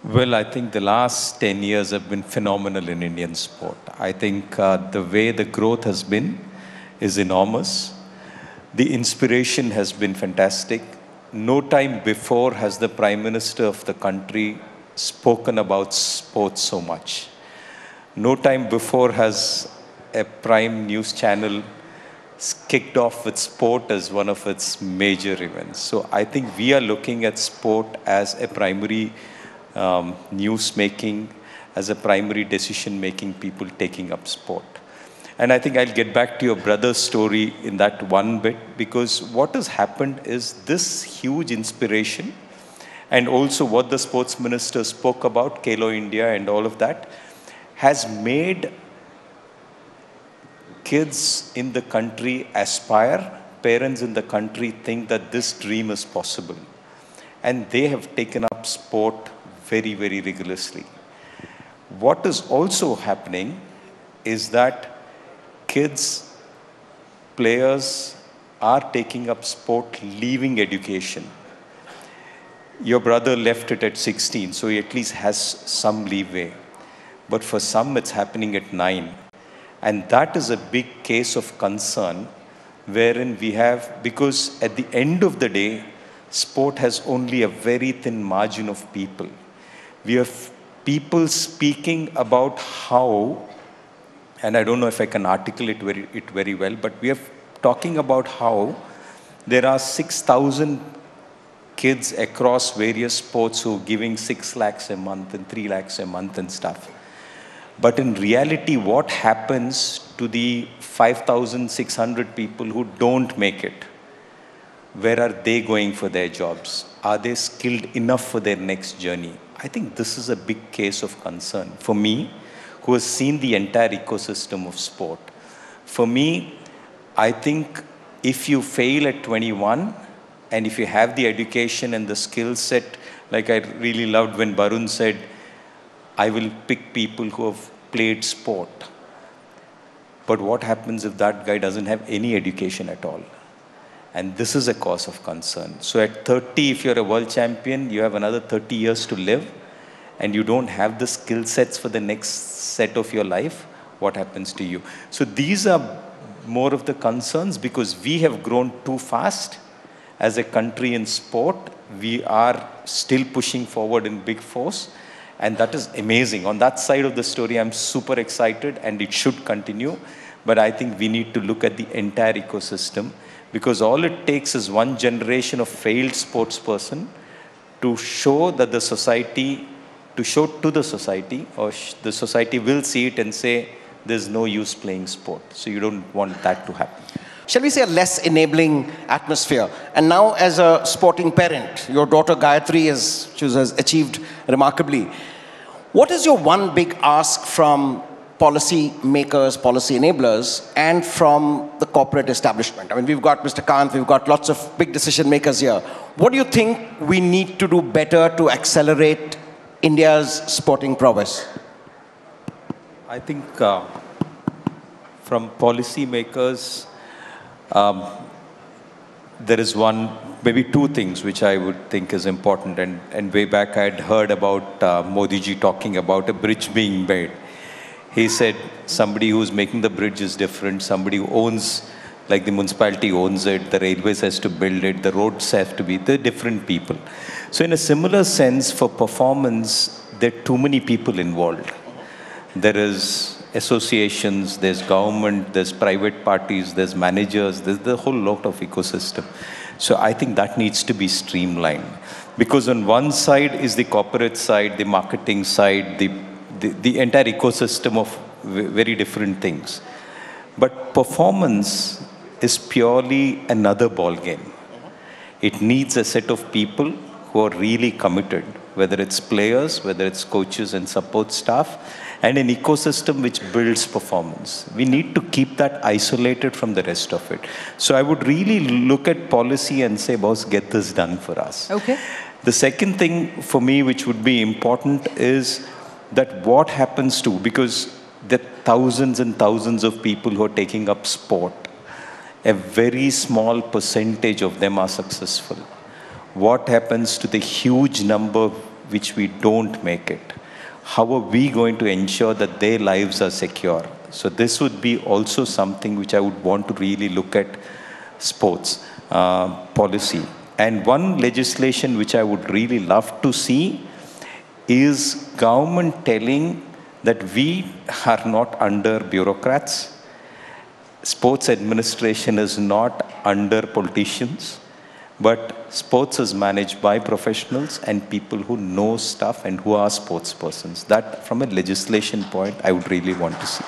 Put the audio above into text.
Well, I think the last 10 years have been phenomenal in Indian sport. I think the way the growth has been is enormous. The inspiration has been fantastic. No time before has the Prime Minister of the country spoken about sports so much. No time before has a prime news channel kicked off with sport as one of its major events. So I think we are looking at sport as a primary news making, as a primary decision making, people taking up sport. And I think I'll get back to your brother's story in that one bit, because what has happened is this huge inspiration, and also what the sports minister spoke about, Kelo India and all of that, has made kids in the country aspire, parents in the country think that this dream is possible. And they have taken up sport very, very rigorously. What is also happening is that kids, players are taking up sport, leaving education. Your brother left it at 16, so he at least has some leeway. But for some, it's happening at 9. And that is a big case of concern, wherein we have, because at the end of the day, sport has only a very thin margin of people. We have people speaking about how, and I don't know if I can articulate it very well, but we are talking about how there are 6,000 kids across various sports who are giving 6 lakhs a month and 3 lakhs a month and stuff. But in reality, what happens to the 5,600 people who don't make it? Where are they going for their jobs? Are they skilled enough for their next journey? I think this is a big case of concern for me, who has seen the entire ecosystem of sport. For me, I think if you fail at 21, and if you have the education and the skill set, like I really loved when Barun said, I will pick people who have played sport. But what happens if that guy doesn't have any education at all? And this is a cause of concern. So at 30, if you're a world champion, you have another 30 years to live, and you don't have the skill sets for the next set of your life, what happens to you? So these are more of the concerns, because we have grown too fast as a country in sport. We are still pushing forward in big force, and that is amazing. On that side of the story, I'm super excited, and it should continue. But I think we need to look at the entire ecosystem, because all it takes is one generation of failed sports person to show that the society, to show to the society, or the society will see it and say, there's no use playing sport. So you don't want that to happen. Shall we say a less enabling atmosphere? And now as a sporting parent, your daughter Gayatri has achieved remarkably. What is your one big ask from policy makers, policy enablers, and from the corporate establishment? I mean, we've got Mr. Kant, we've got lots of big decision makers here. What do you think we need to do better to accelerate India's sporting prowess? I think from policy makers, there is maybe two things which I would think is important. And way back I had heard about Modi ji talking about a bridge being made. He said somebody who's making the bridge is different, somebody who owns, like the municipality owns it, the railways has to build it, the roads have to be, they're different people. So in a similar sense, for performance, there are too many people involved. There is associations, there's government, there's private parties, there's managers, there's the whole lot of ecosystem. So I think that needs to be streamlined. Because on one side is the corporate side, the marketing side, the entire ecosystem of very different things. But performance is purely another ball game. It needs a set of people who are really committed, whether it's players, whether it's coaches and support staff, and an ecosystem which builds performance. We need to keep that isolated from the rest of it. So I would really look at policy and say, boss, get this done for us. Okay. The second thing for me which would be important is that what happens to, because there are thousands and thousands of people who are taking up sport, a very small percentage of them are successful. What happens to the huge number which we don't make it? How are we going to ensure that their lives are secure? So this would be also something which I would want to really look at sports policy. And one legislation which I would really love to see is government telling that we are not under bureaucrats. Sports administration is not under politicians, but sports is managed by professionals and people who know stuff and who are sports persons. That, from a legislation point, I would really want to see.